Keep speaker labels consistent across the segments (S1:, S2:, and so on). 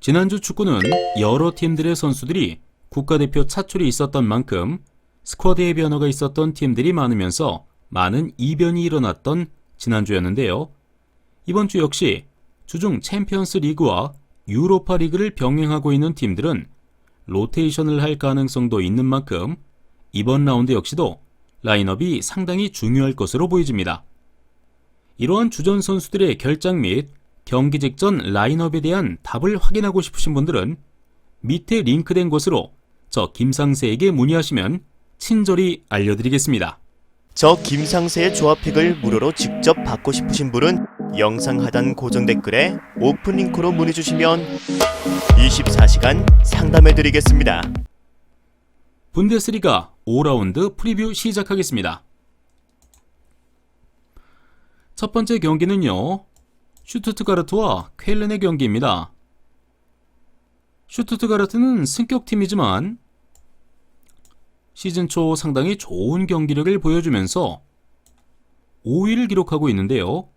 S1: 지난주 축구는 여러 팀들의 선수들이 국가대표 차출이 있었던 만큼 스쿼드의 변화가 있었던 팀들이 많으면서 많은 이변이 일어났던 지난주였는데요. 이번 주 역시 주중 챔피언스 리그와 유로파 리그를 병행하고 있는 팀들은 로테이션을 할 가능성도 있는 만큼 이번 라운드 역시도 라인업이 상당히 중요할 것으로 보여집니다. 이러한 주전 선수들의 결장 및 경기 직전 라인업에 대한 답을 확인하고 싶으신 분들은 밑에 링크된 곳으로 저 김상세에게 문의하시면 친절히 알려드리겠습니다.
S2: 저 김상세의 조합픽을 무료로 직접 받고 싶으신 분은 영상 하단 고정 댓글에 오픈 링크로 문의 주시면 24시간 상담해드리겠습니다.
S1: 분데스리가 5라운드 프리뷰 시작하겠습니다. 첫 번째 경기는요, 슈투트가르트와 쾰른의 경기입니다. 슈투트가르트는 승격팀이지만 시즌 초 상당히 좋은 경기력을 보여주면서 5위를 기록하고 있는데요.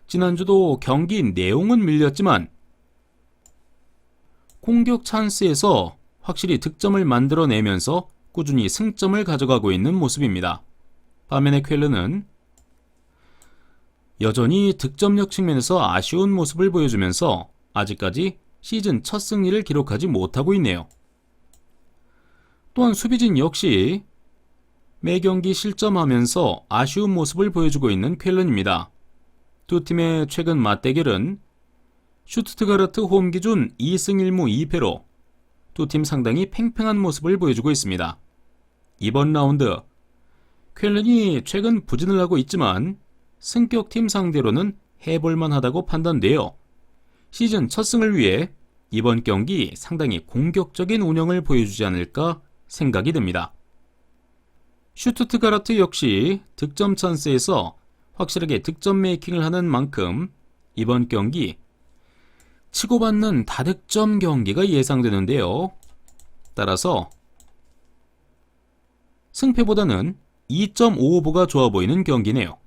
S1: 지난주도 경기 내용은 밀렸지만 공격 찬스에서 확실히 득점을 만들어내면서 꾸준히 승점을 가져가고 있는 모습입니다. 반면에 쾰른은 여전히 득점력 측면에서 아쉬운 모습을 보여주면서 아직까지 시즌 첫 승리를 기록하지 못하고 있네요. 또한 수비진 역시 매경기 실점하면서 아쉬운 모습을 보여주고 있는 쾰른입니다. 두 팀의 최근 맞대결은 슈투트가르트 홈 기준 2승 1무 2패로 두 팀 상당히 팽팽한 모습을 보여주고 있습니다. 이번 라운드 쾰른이 최근 부진을 하고 있지만 승격팀 상대로는 해볼만 하다고 판단되어 시즌 첫 승을 위해 이번 경기 상당히 공격적인 운영을 보여주지 않을까 생각이 듭니다. 슈투트가르트 역시 득점 찬스에서 확실하게 득점 메이킹을 하는 만큼 이번 경기 치고받는 다득점 경기가 예상되는데요. 따라서 승패보다는 2.55가 좋아 보이는 경기네요.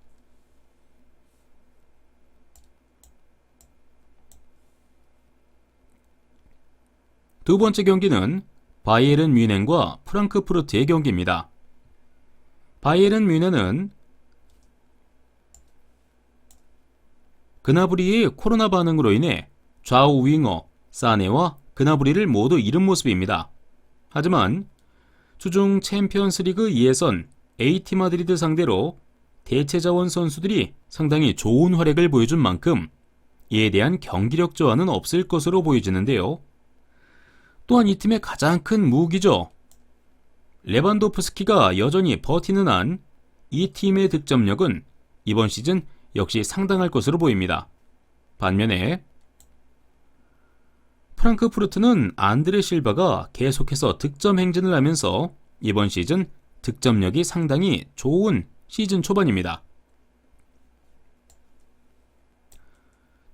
S1: 두 번째 경기는 바이에른 뮌헨과 프랑크푸르트의 경기입니다. 바이에른 뮌헨은 그나브리의 코로나 반응으로 인해 좌우 윙어 사네와 그나브리를 모두 잃은 모습입니다. 하지만 주중 챔피언스리그 예선 AT 마드리드 상대로 대체 자원 선수들이 상당히 좋은 활약을 보여준 만큼 이에 대한 경기력 저하는 없을 것으로 보여지는데요. 또한 이 팀의 가장 큰 무기죠. 레반도프스키가 여전히 버티는 한 이 팀의 득점력은 이번 시즌 역시 상당할 것으로 보입니다. 반면에 프랑크푸르트는 안드레 실바가 계속해서 득점 행진을 하면서 이번 시즌 득점력이 상당히 좋은 시즌 초반입니다.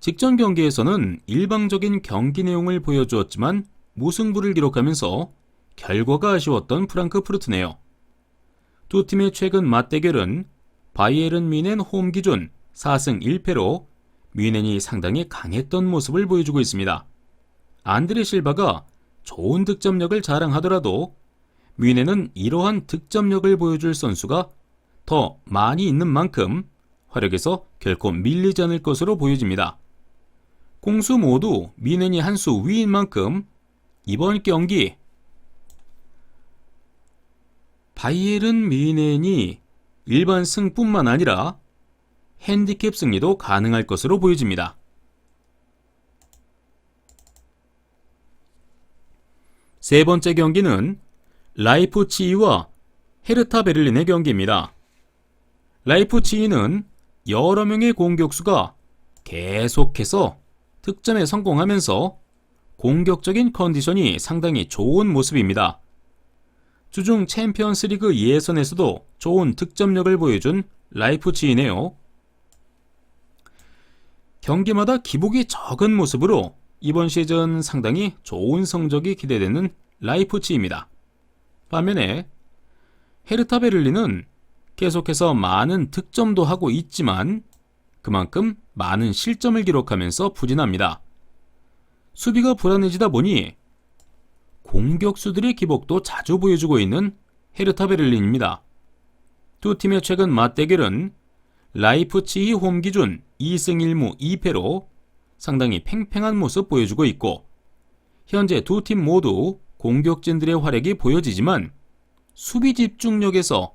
S1: 직전 경기에서는 일방적인 경기 내용을 보여주었지만 무승부를 기록하면서 결과가 아쉬웠던 프랑크푸르트네요. 두 팀의 최근 맞대결은 바이에른 뮌헨 홈 기준 4승 1패로 뮌헨이 상당히 강했던 모습을 보여주고 있습니다. 안드레 실바가 좋은 득점력을 자랑하더라도 뮌헨은 이러한 득점력을 보여줄 선수가 더 많이 있는 만큼 활약에서 결코 밀리지 않을 것으로 보여집니다. 공수 모두 뮌헨이 한 수 위인 만큼 이번 경기 바이에른 뮌헨이 일반 승뿐만 아니라 핸디캡 승리도 가능할 것으로 보여집니다. 세 번째 경기는 라이프치히와 헤르타 베를린의 경기입니다. 라이프치히는 여러 명의 공격수가 계속해서 득점에 성공하면서 공격적인 컨디션이 상당히 좋은 모습입니다. 주중 챔피언스리그 예선에서도 좋은 득점력을 보여준 라이프치히네요. 경기마다 기복이 적은 모습으로 이번 시즌 상당히 좋은 성적이 기대되는 라이프치히입니다. 반면에 헤르타 베를린은 계속해서 많은 득점도 하고 있지만 그만큼 많은 실점을 기록하면서 부진합니다. 수비가 불안해지다 보니 공격수들의 기복도 자주 보여주고 있는 헤르타 베를린입니다. 두 팀의 최근 맞대결은 라이프치히 홈 기준 2승 1무 2패로 상당히 팽팽한 모습 보여주고 있고, 현재 두 팀 모두 공격진들의 활약이 보여지지만 수비 집중력에서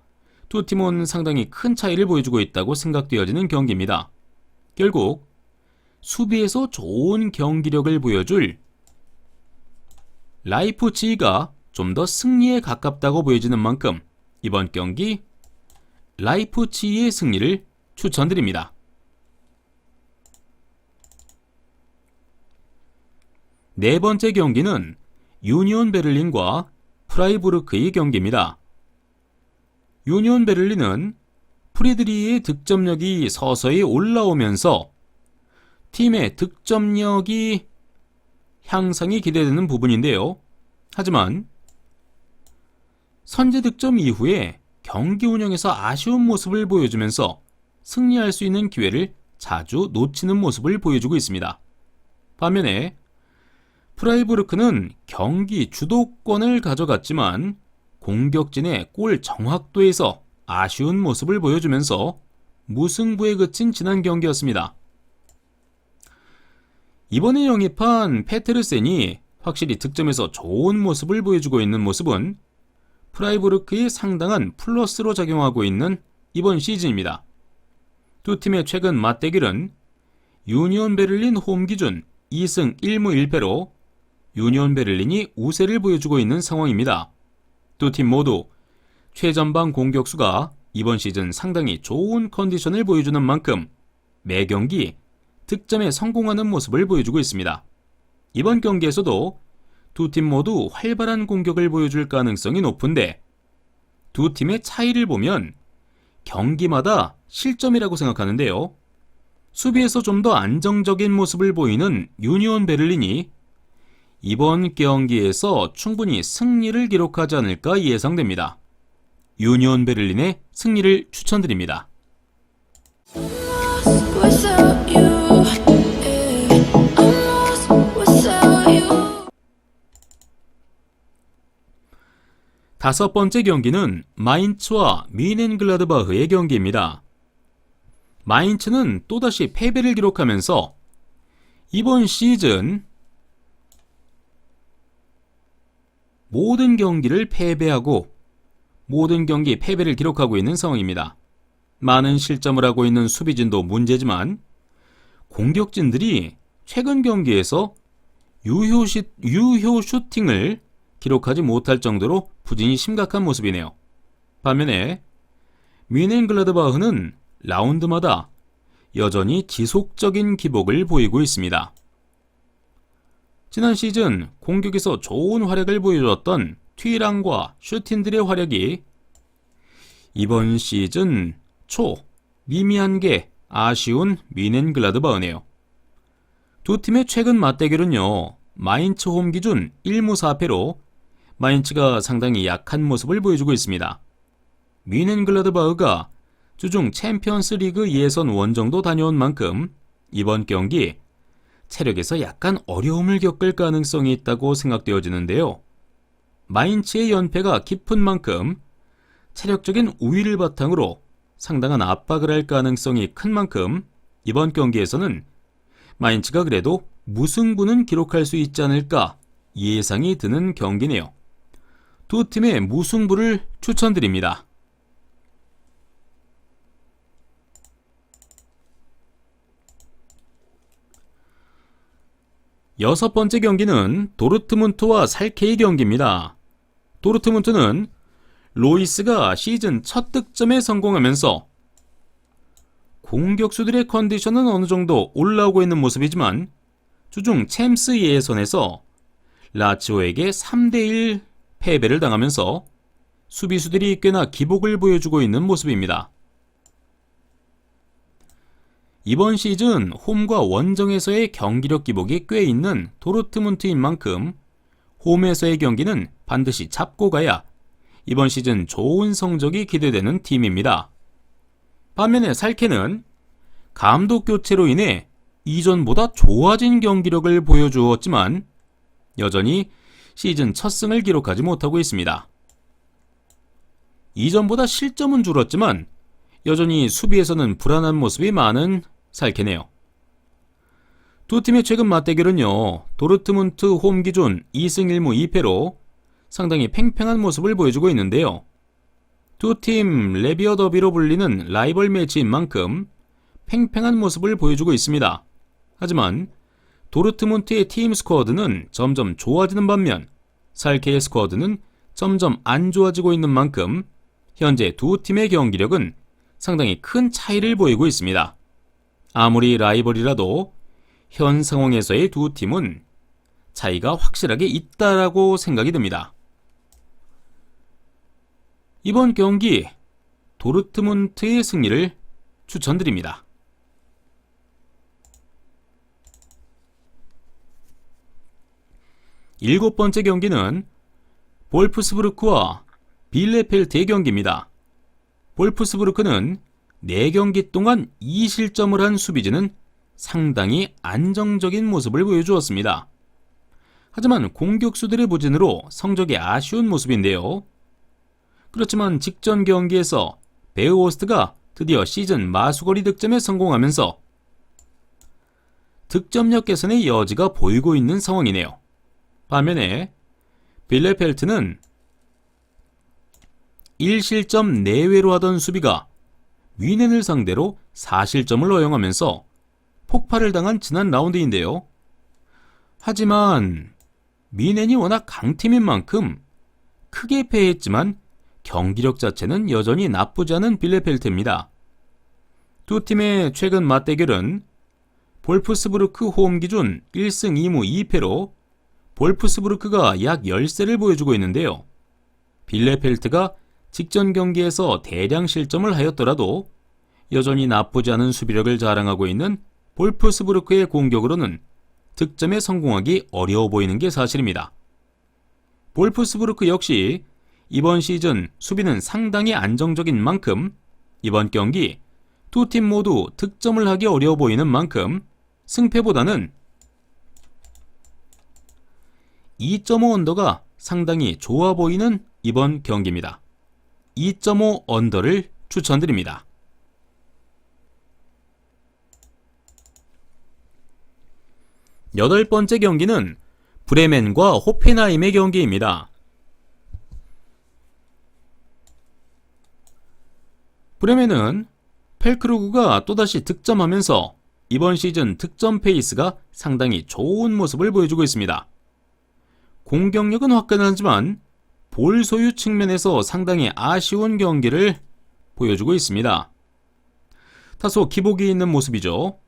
S1: 두 팀은 상당히 큰 차이를 보여주고 있다고 생각되어지는 경기입니다. 결국 수비에서 좋은 경기력을 보여줄 라이프치히가 좀 더 승리에 가깝다고 보여지는 만큼 이번 경기 라이프치히의 승리를 추천드립니다. 네 번째 경기는 유니온 베를린과 프라이부르크의 경기입니다. 유니온 베를린은 프리드리히의 득점력이 서서히 올라오면서 팀의 득점력이 향상이 기대되는 부분인데요. 하지만 선제 득점 이후에 경기 운영에서 아쉬운 모습을 보여주면서 승리할 수 있는 기회를 자주 놓치는 모습을 보여주고 있습니다. 반면에 프라이부르크는 경기 주도권을 가져갔지만 공격진의 골 정확도에서 아쉬운 모습을 보여주면서 무승부에 그친 지난 경기였습니다. 이번에 영입한 페테르센이 확실히 득점에서 좋은 모습을 보여주고 있는 모습은 프라이부르크의 상당한 플러스로 작용하고 있는 이번 시즌입니다. 두 팀의 최근 맞대결은 유니온 베를린 홈 기준 2승 1무 1패로 유니온 베를린이 우세를 보여주고 있는 상황입니다. 두 팀 모두 최전방 공격수가 이번 시즌 상당히 좋은 컨디션을 보여주는 만큼 매 경기 득점에 성공하는 모습을 보여주고 있습니다. 이번 경기에서도 두 팀 모두 활발한 공격을 보여줄 가능성이 높은데, 두 팀의 차이를 보면 경기마다 실점이라고 생각하는데요. 수비에서 좀 더 안정적인 모습을 보이는 유니온 베를린이 이번 경기에서 충분히 승리를 기록하지 않을까 예상됩니다. 유니온 베를린의 승리를 추천드립니다. 다섯 번째 경기는 마인츠와 뮌헨글라드바흐의 경기입니다. 마인츠는 또다시 패배를 기록하면서 이번 시즌 모든 경기를 패배하고 모든 경기 패배를 기록하고 있는 상황입니다. 많은 실점을 하고 있는 수비진도 문제지만 공격진들이 최근 경기에서 유효 슈팅을 기록하지 못할 정도로 부진이 심각한 모습이네요. 반면에 뮌헨글라드바흐는 라운드마다 여전히 지속적인 기복을 보이고 있습니다. 지난 시즌 공격에서 좋은 활약을 보여줬던 튀랑과 슈틴들의 활약이 이번 시즌 초 미미한 게 아쉬운 뮌헨글라드바흐네요. 두 팀의 최근 맞대결은요, 마인츠 홈 기준 1무 4패로 마인츠가 상당히 약한 모습을 보여주고 있습니다. 뮌헨글라드바흐가 주중 챔피언스 리그 예선 원정도 다녀온 만큼 이번 경기 체력에서 약간 어려움을 겪을 가능성이 있다고 생각되어지는데요. 마인츠의 연패가 깊은 만큼 체력적인 우위를 바탕으로 상당한 압박을 할 가능성이 큰 만큼 이번 경기에서는 마인츠가 그래도 무승부는 기록할 수 있지 않을까 예상이 드는 경기네요. 두 팀의 무승부를 추천드립니다. 여섯 번째 경기는 도르트문트와 살케의 경기입니다. 도르트문트는 로이스가 시즌 첫 득점에 성공하면서 공격수들의 컨디션은 어느 정도 올라오고 있는 모습이지만 주중 챔스 예선에서 라치오에게 3대1 패배를 당하면서 수비수들이 꽤나 기복을 보여주고 있는 모습입니다. 이번 시즌 홈과 원정에서의 경기력 기복이 꽤 있는 도르트문트인 만큼 홈에서의 경기는 반드시 잡고 가야 이번 시즌 좋은 성적이 기대되는 팀입니다. 반면에 살케는 감독 교체로 인해 이전보다 좋아진 경기력을 보여주었지만 여전히 시즌 첫 승을 기록하지 못하고 있습니다. 이전보다 실점은 줄었지만 여전히 수비에서는 불안한 모습이 많은 살케네요. 두 팀의 최근 맞대결은요, 도르트문트 홈 기준 2승 1무 2패로 상당히 팽팽한 모습을 보여주고 있는데요. 두 팀 레비어 더비로 불리는 라이벌 매치인 만큼 팽팽한 모습을 보여주고 있습니다. 하지만 도르트문트의 팀 스쿼드는 점점 좋아지는 반면 살케의 스쿼드는 점점 안 좋아지고 있는 만큼 현재 두 팀의 경기력은 상당히 큰 차이를 보이고 있습니다. 아무리 라이벌이라도 현 상황에서의 두 팀은 차이가 확실하게 있다라고 생각이 듭니다. 이번 경기 도르트문트의 승리를 추천드립니다. 일곱 번째 경기는 볼프스부르크와 빌레펠트의 경기입니다. 볼프스부르크는 4경기 동안 2실점을 한 수비진은 상당히 안정적인 모습을 보여주었습니다. 하지만 공격수들의 부진으로 성적이 아쉬운 모습인데요. 그렇지만 직전 경기에서 베어호스트가 드디어 시즌 마수거리 득점에 성공하면서 득점력 개선의 여지가 보이고 있는 상황이네요. 반면에 빌레펠트는 1실점 내외로 하던 수비가 위넨을 상대로 4실점을 허용하면서 폭발을 당한 지난 라운드인데요. 하지만 위넨이 워낙 강팀인 만큼 크게 패했지만 경기력 자체는 여전히 나쁘지 않은 빌레펠트입니다. 두 팀의 최근 맞대결은 볼프스부르크 홈 기준 1승 2무 2패로 볼프스부르크가 약 10세를 보여주고 있는데요. 빌레펠트가 직전 경기에서 대량 실점을 하였더라도 여전히 나쁘지 않은 수비력을 자랑하고 있는 볼프스부르크의 공격으로는 득점에 성공하기 어려워 보이는 게 사실입니다. 볼프스부르크 역시 이번 시즌 수비는 상당히 안정적인 만큼 이번 경기 두 팀 모두 득점을 하기 어려워 보이는 만큼 승패보다는 2.5 언더가 상당히 좋아 보이는 이번 경기입니다. 2.5 언더를 추천드립니다. 여덟 번째 경기는 브레멘과 호펜하임의 경기입니다. 브레멘은 펠크루그가 또다시 득점하면서 이번 시즌 득점 페이스가 상당히 좋은 모습을 보여주고 있습니다. 공격력은 화끈하지만 볼 소유 측면에서 상당히 아쉬운 경기를 보여주고 있습니다. 다소 기복이 있는 모습이죠.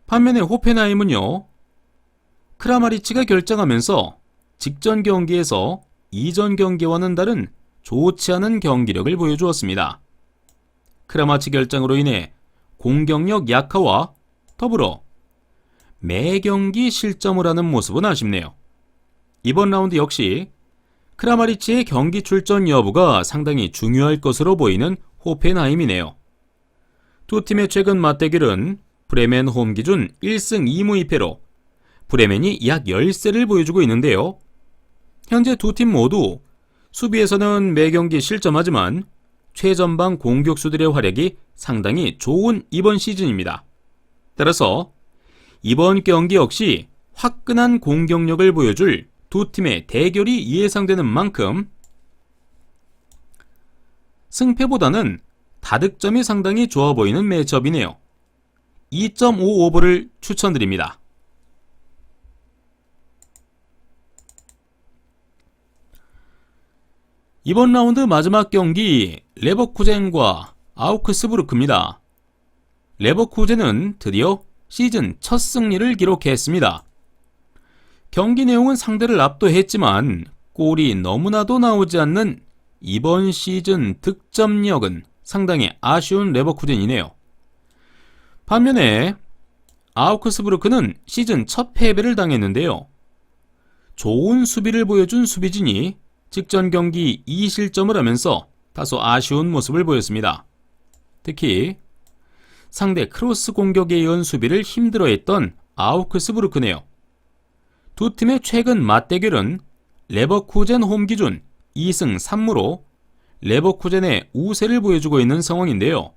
S1: 반면에 호펜하임은요, 크라마리치가 결정하면서 직전 경기에서 이전 경기와는 다른 좋지 않은 경기력을 보여주었습니다. 크라마치 결정으로 인해 공격력 약화와 더불어 매 경기 실점을 하는 모습은 아쉽네요. 이번 라운드 역시 크라마리치의 경기 출전 여부가 상당히 중요할 것으로 보이는 호펜하임이네요. 두 팀의 최근 맞대결은 브레멘 홈 기준 1승 2무 2패로 브레멘이 약 10세를 보여주고 있는데요. 현재 두 팀 모두 수비에서는 매 경기 실점하지만 최전방 공격수들의 활약이 상당히 좋은 이번 시즌입니다. 따라서 이번 경기 역시 화끈한 공격력을 보여줄 두 팀의 대결이 예상되는 만큼 승패보다는 다득점이 상당히 좋아 보이는 매치업이네요. 2.5 오버를 추천드립니다. 이번 라운드 마지막 경기 레버쿠젠과 아우크스부르크입니다. 레버쿠젠은 드디어 시즌 첫 승리를 기록했습니다. 경기 내용은 상대를 압도했지만 골이 너무나도 나오지 않는 이번 시즌 득점력은 상당히 아쉬운 레버쿠젠이네요. 반면에 아우크스부르크는 시즌 첫 패배를 당했는데요. 좋은 수비를 보여준 수비진이 직전 경기 2실점을 하면서 다소 아쉬운 모습을 보였습니다. 특히 상대 크로스 공격에 의한 수비를 힘들어했던 아우크스부르크네요. 두 팀의 최근 맞대결은 레버쿠젠 홈 기준 2승 3무로 레버쿠젠의 우세를 보여주고 있는 상황인데요.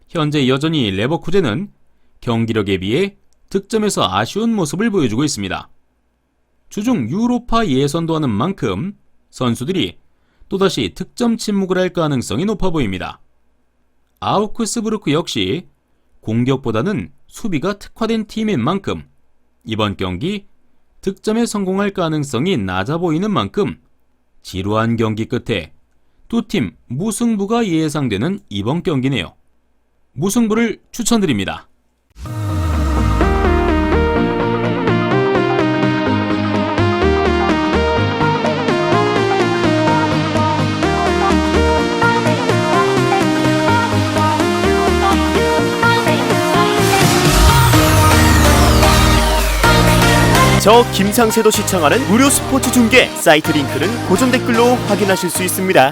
S1: 현재 여전히 레버쿠젠은 경기력에 비해 득점에서 아쉬운 모습을 보여주고 있습니다. 주중 유로파 예선도 하는 만큼 선수들이 또다시 득점 침묵을 할 가능성이 높아 보입니다. 아우크스부르크 역시 공격보다는 수비가 특화된 팀인 만큼 이번 경기 득점에 성공할 가능성이 낮아 보이는 만큼 지루한 경기 끝에 두 팀 무승부가 예상되는 이번 경기네요. 무승부를 추천드립니다.
S2: 저 김상세도 시청하는 무료 스포츠 중계 사이트 링크는 고정 댓글로 확인하실 수 있습니다.